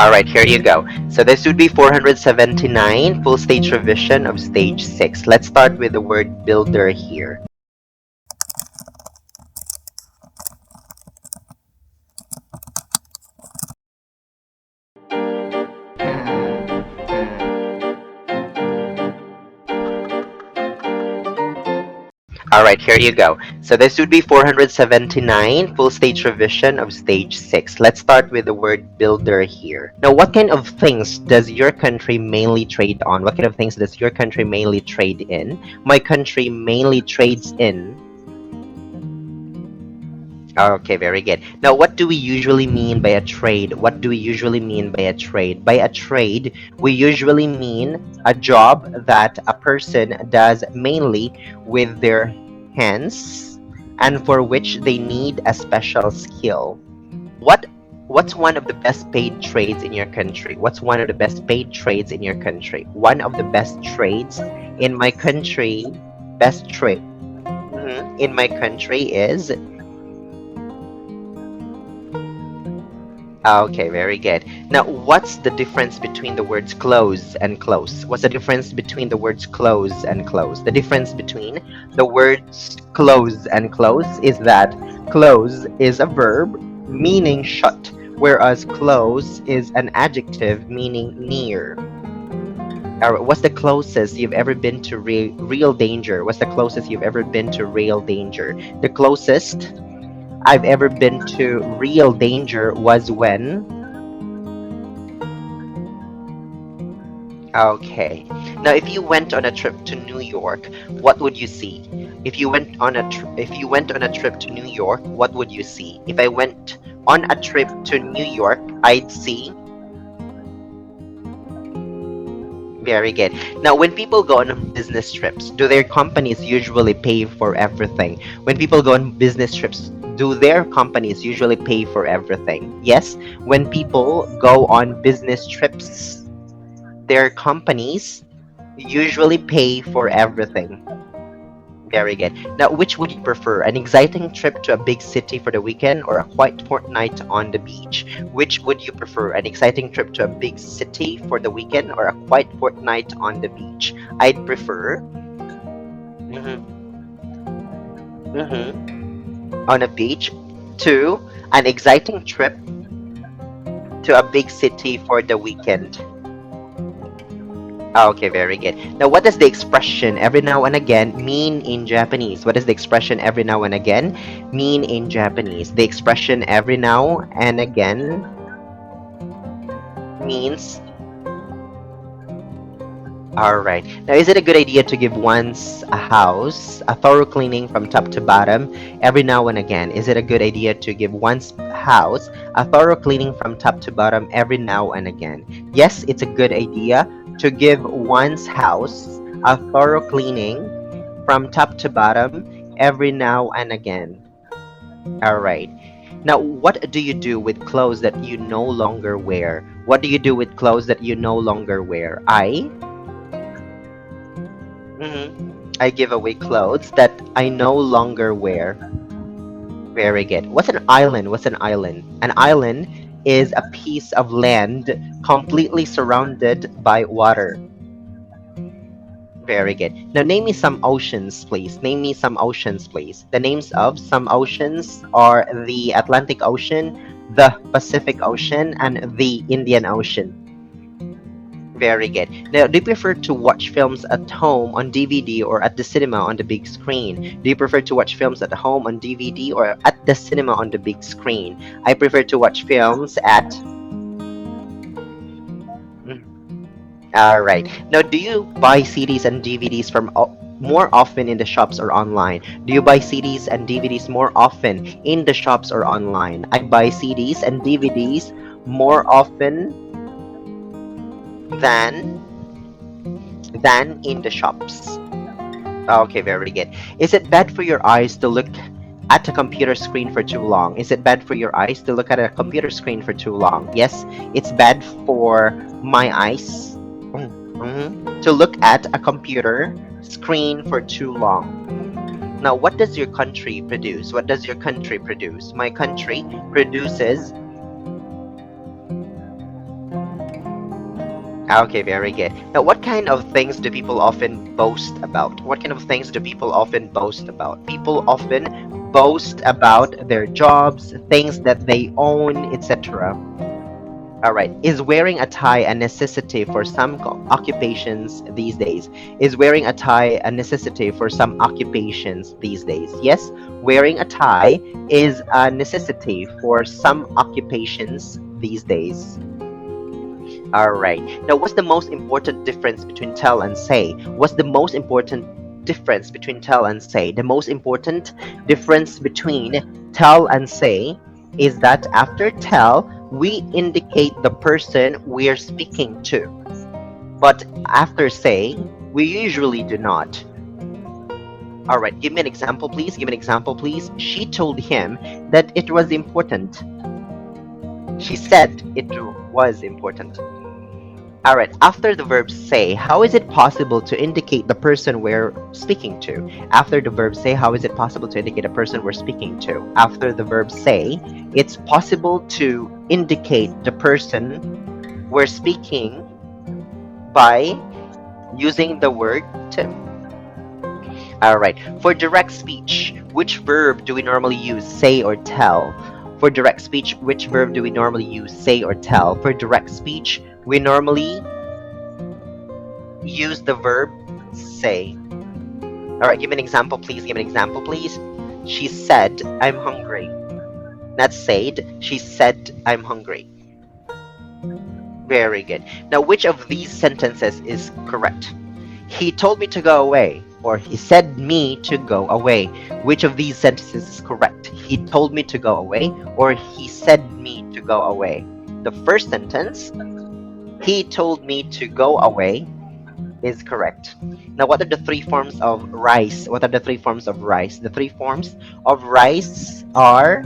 Alright, here you go. So this would be 479, full stage revision of stage 6. Let's start with the word builder here. Alright, here you go. So this would be 479, full stage revision of stage 6. Let's start with the word builder here. Now, what kind of things does your country mainly trade on? What kind of things does your country mainly trade in? My country mainly trades in. Okay, very good. Now, what do we usually mean by a trade? What do we usually mean by a trade? By a trade, we usually mean a job that a person does mainly with their hands and for which they need a special skill. What what's one of the best paid trades in your country? What's one of the best paid trades in your country? One of the best trades in my country, best trade in my country is. Okay, very good. Now, what's the difference between the words close and close? What's the difference between the words close and close? The difference between the words close and close is that close is a verb meaning shut, whereas close is an adjective meaning near. What's the closest you've ever been to real danger? What's the closest you've ever been to real danger? The closest I've ever been to real danger was when. Okay. Now, if you went on a trip to New York, what would you see? If you went on a trip to New York, what would you see? If I went on a trip to New York, I'd see. Very good. Now, when people go on business trips, do their companies usually pay for everything? When people go on business trips, do their companies usually pay for everything? Yes. When people go on business trips, their companies usually pay for everything. Very good. Now, which would you prefer? An exciting trip to a big city for the weekend or a quiet fortnight on the beach? Which would you prefer? An exciting trip to a big city for the weekend or a quiet fortnight on the beach? I'd prefer on a beach to an exciting trip to a big city for the weekend. Okay, very good. Now, what does the expression every now and again mean in Japanese? What does the expression every now and again mean in Japanese? The expression every now and again means. Alright. Now, is it a good idea to give once a house a thorough cleaning from top to bottom every now and again? Is it a good idea to give one's house a thorough cleaning from top to bottom every now and again? Yes, it's a good idea to give one's house a thorough cleaning from top to bottom every now and again. Alright. Now, what do you do with clothes that you no longer wear? What do you do with clothes that you no longer wear? I give away clothes that I no longer wear. Very good. What's an island? What's an island? An island is a piece of land completely surrounded by water. Very good. Now, name me some oceans, please. Name me some oceans, please. The names of some oceans are the Atlantic Ocean, the Pacific Ocean, and the Indian Ocean. Very good. Now, do you prefer to watch films at home on DVD or at the cinema on the big screen? Do you prefer to watch films at home on DVD or at the cinema on the big screen? I prefer to watch films at. All right. Now, do you buy CDs and DVDs more often in the shops or online? Do you buy CDs and DVDs more often in the shops or online? I buy CDs and DVDs more often than in the shops. Okay, very good. Is it bad for your eyes to look at a computer screen for too long? Is it bad for your eyes to look at a computer screen for too long? Yes, it's bad for my eyes to look at a computer screen for too long. Now, what does your country produce? What does your country produce? My country produces Okay, very good. Now, what kind of things do people often boast about? What kind of things do people often boast about? People often boast about their jobs, things that they own, etc. All right. Is wearing a tie a necessity for some occupations these days? Is wearing a tie a necessity for some occupations these days? Yes, wearing a tie is a necessity for some occupations these days. All right. Now, what's the most important difference between tell and say? What's the most important difference between tell and say? The most important difference between tell and say is that after tell, we indicate the person we're speaking to. But after say, we usually do not. All right. Give me an example, please. Give me an example, please. She told him that it was important. She said it was important. All right, after the verb say, how is it possible to indicate the person we're speaking to? After the verb say, how is it possible to indicate the person we're speaking to? After the verb say, it's possible to indicate the person we're speaking by using the word to. All right, for direct speech, which verb do we normally use, say or tell? For direct speech, which verb do we normally use, say or tell? For direct speech, we normally use the verb say. All right, give me an example, please. Give me an example, please. She said, I'm hungry. Not said, she said, I'm hungry. Very good. Now, which of these sentences is correct? He told me to go away, or he said me to go away. Which of these sentences is correct? He told me to go away, or he said me to go away. The first sentence, he told me to go away, is correct. Now, what are the three forms of rice? What are the three forms of rice? The three forms of rice are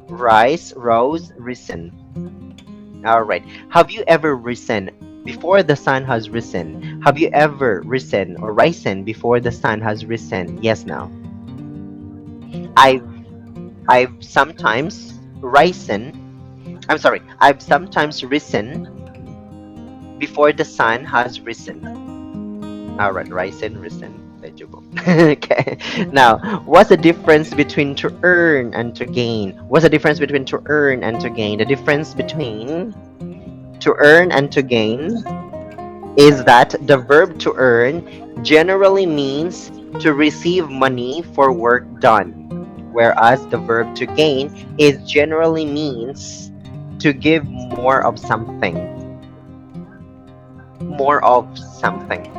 rice, rose, risen. All right. Have you ever risen before the sun has risen? Have you ever risen or risen before the sun has risen? Yes, no. I've I've sometimes risen. I'm sorry. I've sometimes risen before the sun has risen. All right, risen, risen. Legible. Okay. Now, what's the difference between to earn and to gain? What's the difference between to earn and to gain? The difference between to earn and to gain is that the verb to earn generally means to receive money for work done, whereas the verb to gain is generally means to give more of something. More of something.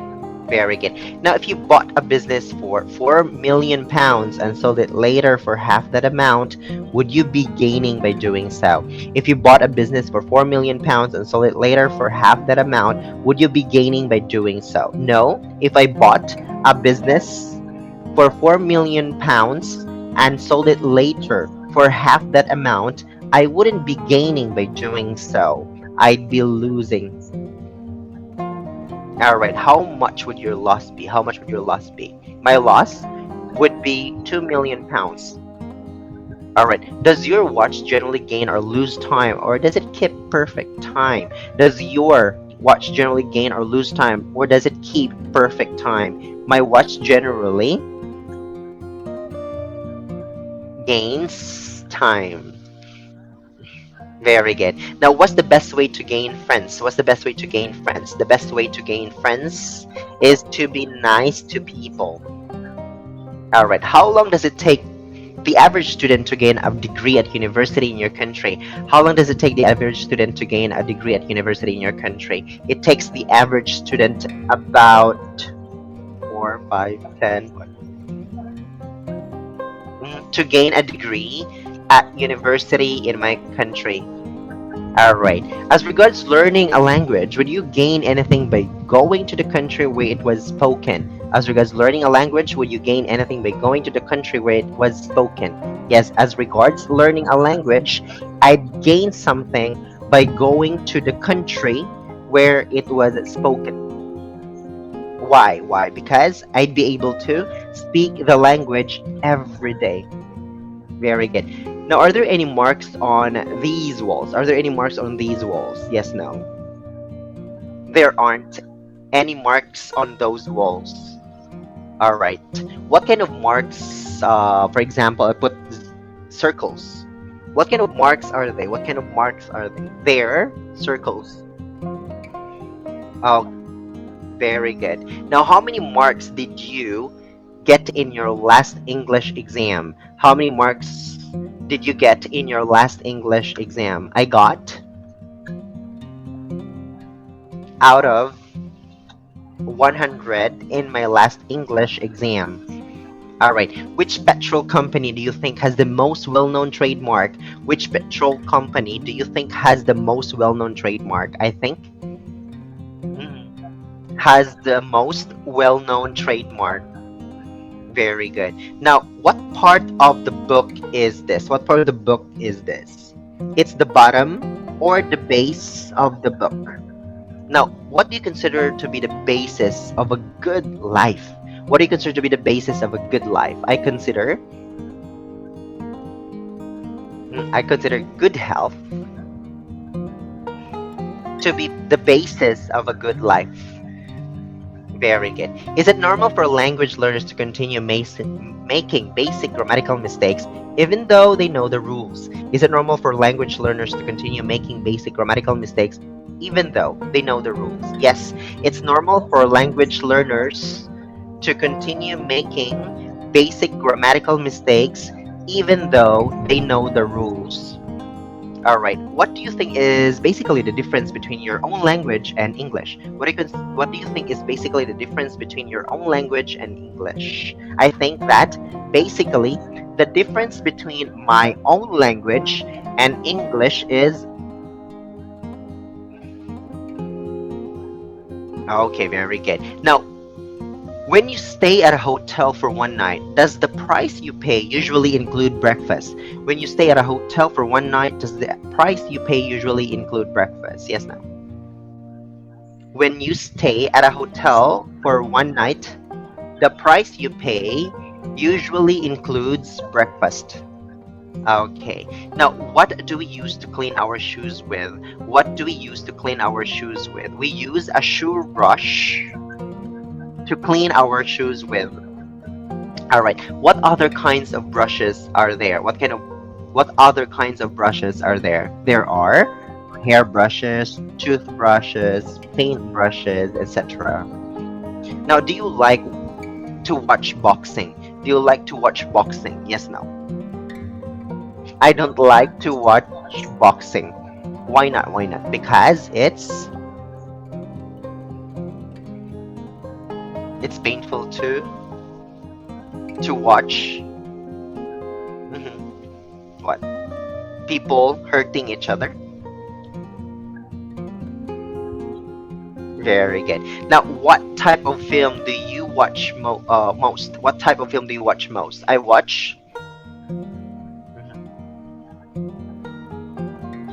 Very good. Now, if you bought a business for £4 million and sold it later for half that amount, would you be gaining by doing so? If you bought a business for £4 million and sold it later for half that amount, would you be gaining by doing so? No. If I bought a business for £4 million and sold it later for half that amount, I wouldn't be gaining by doing so. I'd be losing. All right, how much would your loss be? How much would your loss be? My loss would be £2 million. All right, does your watch generally gain or lose time, or does it keep perfect time? Does your watch generally gain or lose time, or does it keep perfect time? My watch generally gains time. Very good. Now, what's the best way to gain friends? What's the best way to gain friends? The best way to gain friends is to be nice to people. All right. How long does it take the average student to gain a degree at university in your country? How long does it take the average student to gain a degree at university in your country? It takes the average student about 4, 5, 10 to gain a degree at university in my country. Alright. As regards learning a language, would you gain anything by going to the country where it was spoken? As regards learning a language, would you gain anything by going to the country where it was spoken? Yes, as regards learning a language, I'd gain something by going to the country where it was spoken. Why? Why? Because I'd be able to speak the language every day. Very good. Now, are there any marks on these walls? Are there any marks on these walls? Yes, no. There aren't any marks on those walls. All right. What kind of marks, for example, I put circles. What kind of marks are they? What kind of marks are they? They're circles. Oh, very good. Now, how many marks did you get in your last English exam? How many marks did you get in your last English exam? I got out of 100 in my last English exam. All right. Which petrol company do you think has the most well-known trademark? Which petrol company do you think has the most well-known trademark? I think has the most well-known trademark. Very good. Now, what part of the book is this? What part of the book is this? It's the bottom or the base of the book. Now, what do you consider to be the basis of a good life? What do you consider to be the basis of a good life? I consider good health to be the basis of a good life. Very good. Is it normal for language learners to continue making basic grammatical mistakes even though they know the rules? Is it normal for language learners to continue making basic grammatical mistakes even though they know the rules? Yes, it's normal for language learners to continue making basic grammatical mistakes even though they know the rules. All right. What do you think is basically the difference between your own language and English? What do you think is basically the difference between your own language and English? I think that basically the difference between my own language and English is okay, very good. Now, when you stay at a hotel for one night, does the price you pay usually include breakfast? When you stay at a hotel for one night, does the price you pay usually include breakfast? Yes, no. When you stay at a hotel for one night, the price you pay usually includes breakfast. Okay. Now, what do we use to clean our shoes with? What do we use to clean our shoes with? We use a shoe brush to clean our shoes with. All right. What other kinds of brushes are there? What other kinds of brushes are there? There are hair brushes, toothbrushes, paint brushes, etc. Now, do you like to watch boxing? Do you like to watch boxing? Yes, no. I don't like to watch boxing. Why not? Why not? Because it's painful to watch. What? People hurting each other. Very good. Now, what type of film do you watch most? What type of film do you watch most? I watch.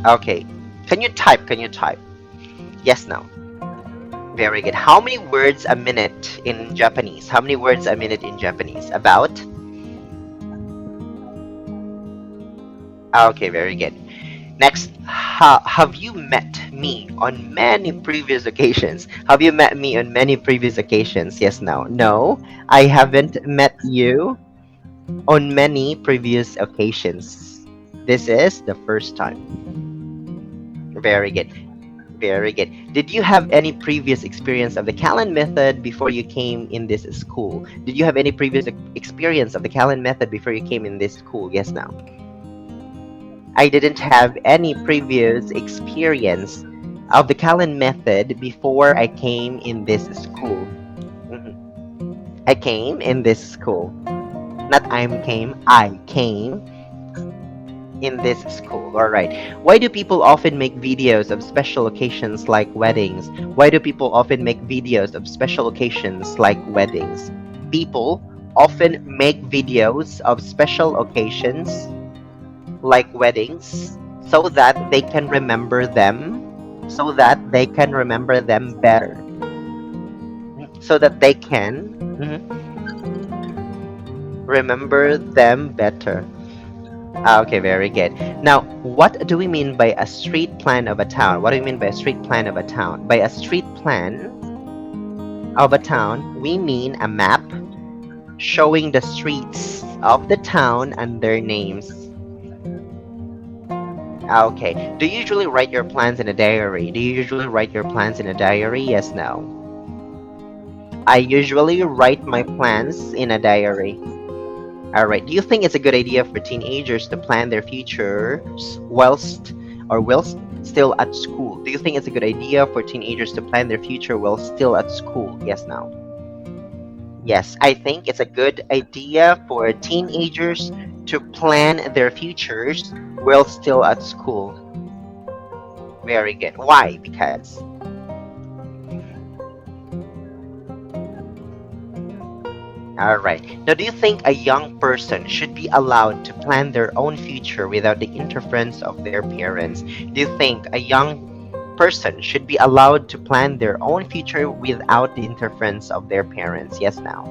Okay. Can you type? Can you type? Yes, no. Very good. How many words a minute in Japanese? How many words a minute in Japanese? About? Okay, very good. Next, have you met me on many previous occasions? Have you met me on many previous occasions? Yes, no. No, I haven't met you on many previous occasions. This is the first time. Very good. Very good. Did you have any previous experience of the Callan method before you came in this school? Did you have any previous experience of the Callan method before you came in this school? Yes, no. I didn't have any previous experience of the Callan method before I came in this school. Mhm. I came in this school. Not I came in this school. All right. Why do people often make videos of special occasions like weddings? Why do people often make videos of special occasions like weddings? People often make videos of special occasions like weddings so that they can remember them, so that they can remember them better, so that they can remember them better. Okay, very good. Now, what do we mean by a street plan of a town? What do we mean by a street plan of a town? By a street plan of a town, we mean a map showing the streets of the town and their names. Okay. Do you usually write your plans in a diary? Do you usually write your plans in a diary? Yes, no. I usually write my plans in a diary. All right. Do you think it's a good idea for teenagers to plan their futures whilst still at school? Do you think it's a good idea for teenagers to plan their future while still at school? Yes, no. Yes, I think it's a good idea for teenagers to plan their futures while still at school. Very good. Why? Because. All right. Now, do you think a young person should be allowed to plan their own future without the interference of their parents? Do you think a young person should be allowed to plan their own future without the interference of their parents? Yes, now.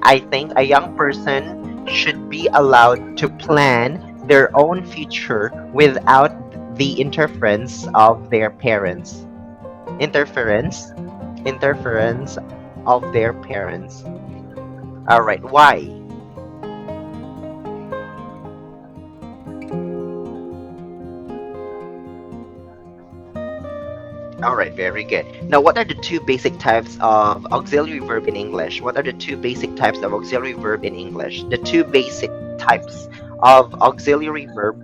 I think a young person should be allowed to plan their own future without the interference of their parents. Interference? Interference of their parents. All right, why? All right, very good. Now, what are the two basic types of auxiliary verb in English? What are the two basic types of auxiliary verb in English? The two basic types of auxiliary verb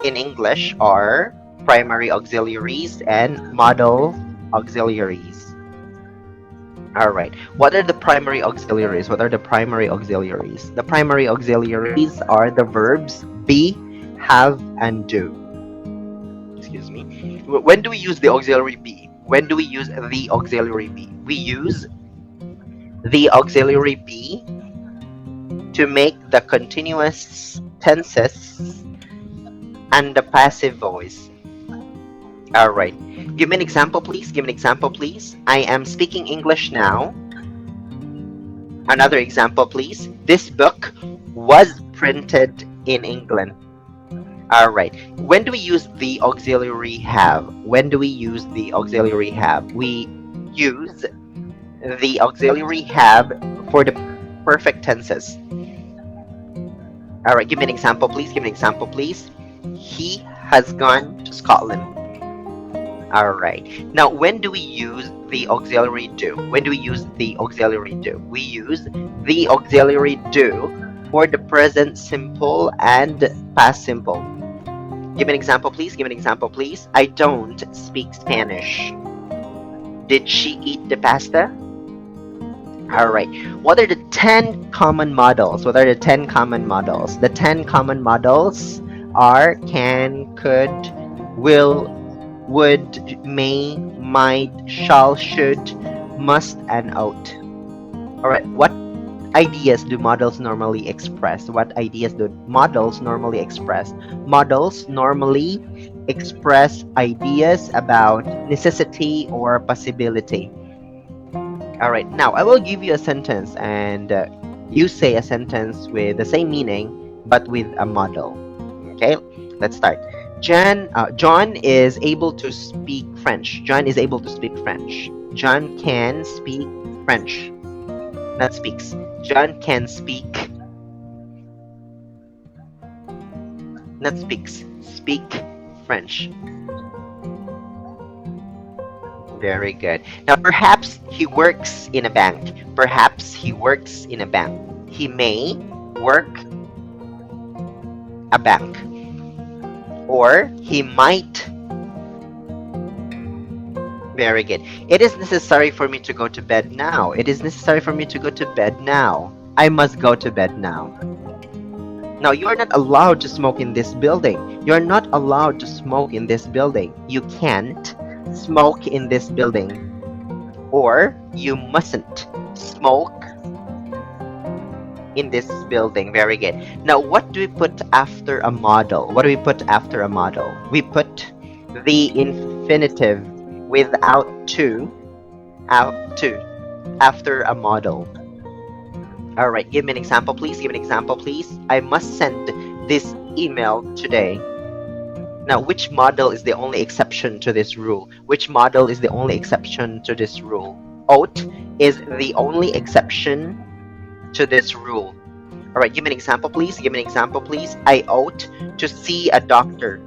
in English are primary auxiliaries and modal auxiliaries. All right. What are the primary auxiliaries? What are the primary auxiliaries? The primary auxiliaries are the verbs be, have, and do. Excuse me. When do we use the auxiliary be? When do we use the auxiliary be? We use the auxiliary be to make the continuous tenses and the passive voice. All right. Give me an example, please. Give me an example, please. I am speaking English now. Another example, please. This book was printed in England. All right. When do we use the auxiliary have? When do we use the auxiliary have? We use the auxiliary have for the perfect tenses. All right. Give me an example, please. Give me an example, please. He has gone to Scotland. All right. Now, when do we use the auxiliary do? When do we use the auxiliary do? We use the auxiliary do for the present simple and past simple. Give me an example, please. Give me an example, please. I don't speak Spanish. Did she eat the pasta? All right. What are the 10 common models? What are the 10 common models? The 10 common models are can, could, will, would, may, might, shall, should, must, and ought. All right. What ideas do models normally express? What ideas do models normally express? Models normally express ideas about necessity or possibility. All right, now I will give you a sentence and you say a sentence with the same meaning but with a model. Okay, let's start. John is able to speak French. John is able to speak French. John can speak French. Not speaks. John can speak. Not speaks. Speak French. Very good. Now, perhaps he works in a bank. Perhaps he works in a bank. He may work a bank. Or he might. Very good. It is necessary for me to go to bed now. It is necessary for me to go to bed now. I must go to bed now. Now, you are not allowed to smoke in this building. You are not allowed to smoke in this building. You can't smoke in this building. Or you mustn't smoke in this building. Very good. Now, what do we put after a model? What do we put after a model? We put the infinitive without to, out to, after a model. All right, give me an example, please. Give me an example, please. I must send this email today. Now, which model is the only exception to this rule? Which model is the only exception to this rule? Ought is the only exception to this rule. All right, give me an example, please. Give me an example, please. I ought to see a doctor.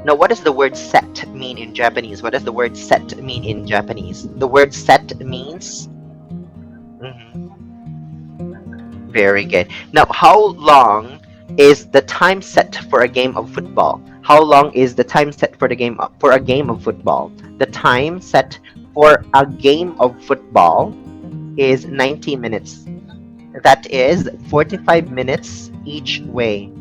Now, what does the word set mean in Japanese? What does the word set mean in Japanese? The word set means... Mhm. Very good. Now, how long is the time set for a game of football? How long is the time set for a game of football? The time set for a game of football is 90 minutes. That is 45 minutes each way.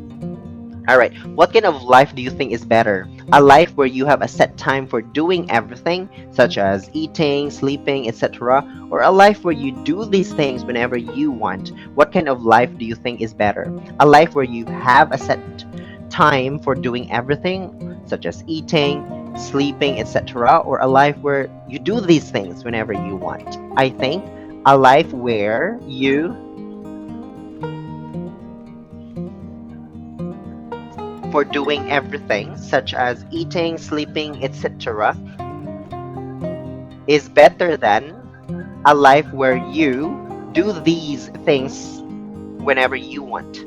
All right. What kind of life do you think is better? A life where you have a set time for doing everything, such as eating, sleeping, etc., or a life where you do these things whenever you want? What kind of life do you think is better? A life where you have a set time for doing everything, such as eating, sleeping, etc., or a life where you do these things whenever you want? I think a life where you for doing everything, such as eating, sleeping, etc., is better than a life where you do these things whenever you want.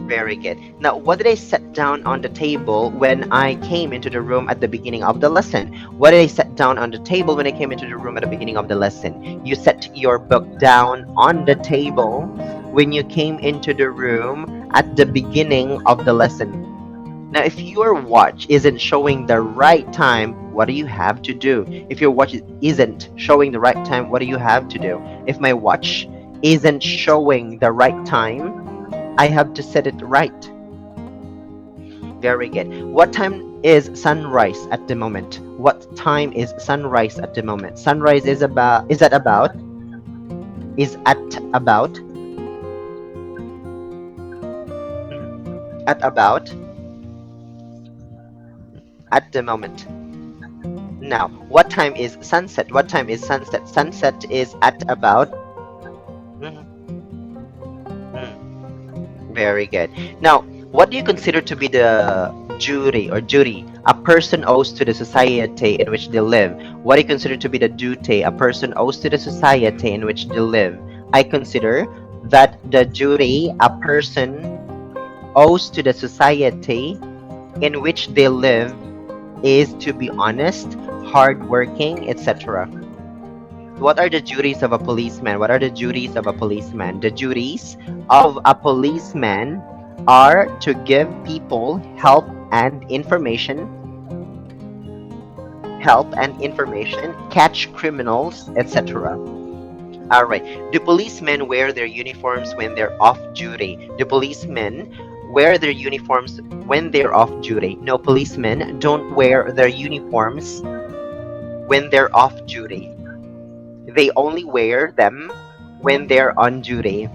Very good. Now, what did I set down on the table when I came into the room at the beginning of the lesson? What did I set down on the table when I came into the room at the beginning of the lesson? You set your book down on the table when you came into the room at the beginning of the lesson. Now, if your watch isn't showing the right time, what do you have to do? If your watch isn't showing the right time, what do you have to do? If my watch isn't showing the right time, I have to set it right. Very good. What time is sunrise at the moment? What time is sunrise at the moment? Sunrise is about, is at about, is at about, at the moment. Now, what time is sunset? What time is sunset? Sunset is at about... Mhm, very good. Now, what do you consider to be the duty a person owes to the society in which they live? What do you consider to be the duty a person owes to the society in which they live? I consider that the duty a person owes to the society in which they live is to be honest, hardworking, etc. What are the duties of a policeman? What are the duties of a policeman? The duties of a policeman are to give people help and information, catch criminals, etc. All right. Do policemen wear their uniforms when they're off duty? Do policemen wear their uniforms when they're off duty? No, policemen don't wear their uniforms when they're off duty. They only wear them when they're on duty.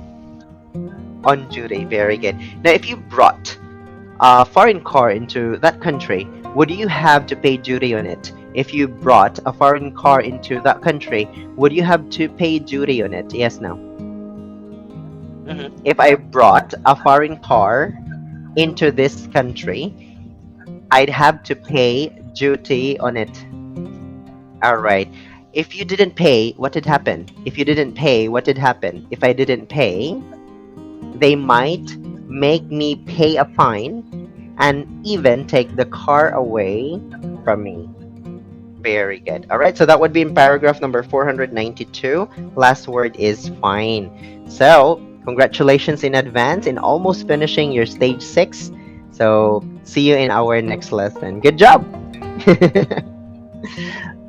On duty, very good. Now, if you brought a foreign car into that country, would you have to pay duty on it? If you brought a foreign car into that country, would you have to pay duty on it? Yes, no. If I brought a foreign car into this country, I'd have to pay duty on it. All right. If you didn't pay, what did happen? If you didn't pay, what did happen? If I didn't pay, they might make me pay a fine and even take the car away from me. Very good. All right, so that would be in paragraph number 492. Last word is fine. So, congratulations in advance in almost finishing your stage 6. So, see you in our next lesson. Good job!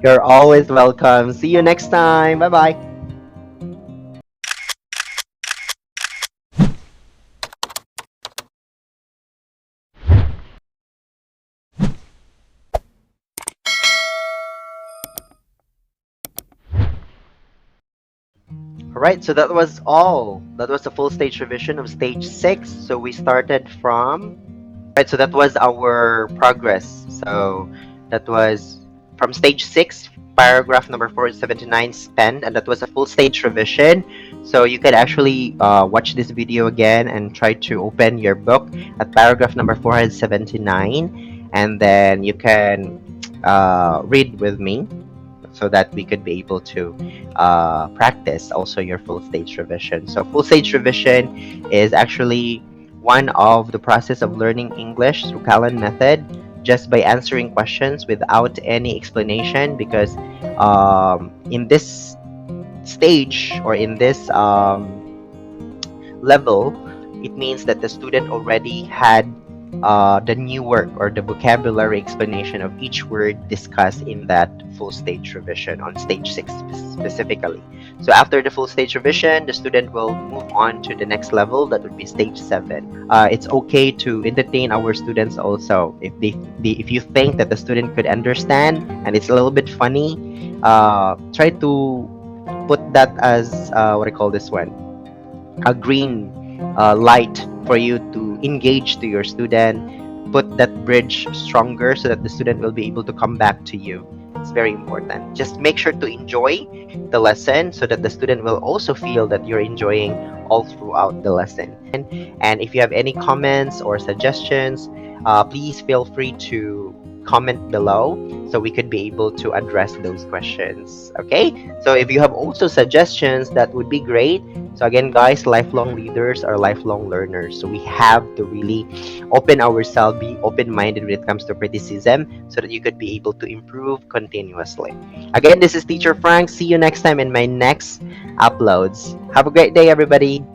You're always welcome. See you next time. Bye-bye. Alright, so that was all. That was the full stage revision of stage 6. So we started from... Right, so that was our progress. So that was from stage 6, paragraph number 479 spent, and that was a full stage revision. So you can actually watch this video again and try to open your book at paragraph number 479, and then you can read with me so that we could be able to practice also your full stage revision. So full stage revision is actually one of the process of learning English through Callan method, just by answering questions without any explanation, because in this stage, or in this level, it means that the student already had the new work or the vocabulary explanation of each word discussed in that full stage revision on stage 6 specifically. So after the full stage revision, the student will move on to the next level, that would be stage 7. It's okay to entertain our students also. If you think that the student could understand and it's a little bit funny, try to put that as what I call this one, a green light for you to engage to your student, put that bridge stronger so that the student will be able to come back to you. It's very important. Just make sure to enjoy the lesson so that the student will also feel that you're enjoying all throughout the lesson. And if you have any comments or suggestions, please feel free to comment below so we could be able to address those questions. Okay? So if you have also suggestions, that would be great. So again, guys, lifelong leaders are lifelong learners. So we have to really open ourselves, be open-minded when it comes to criticism so that you could be able to improve continuously. Again, this is Teacher Frank. See you next time in my next uploads. Have a great day, everybody.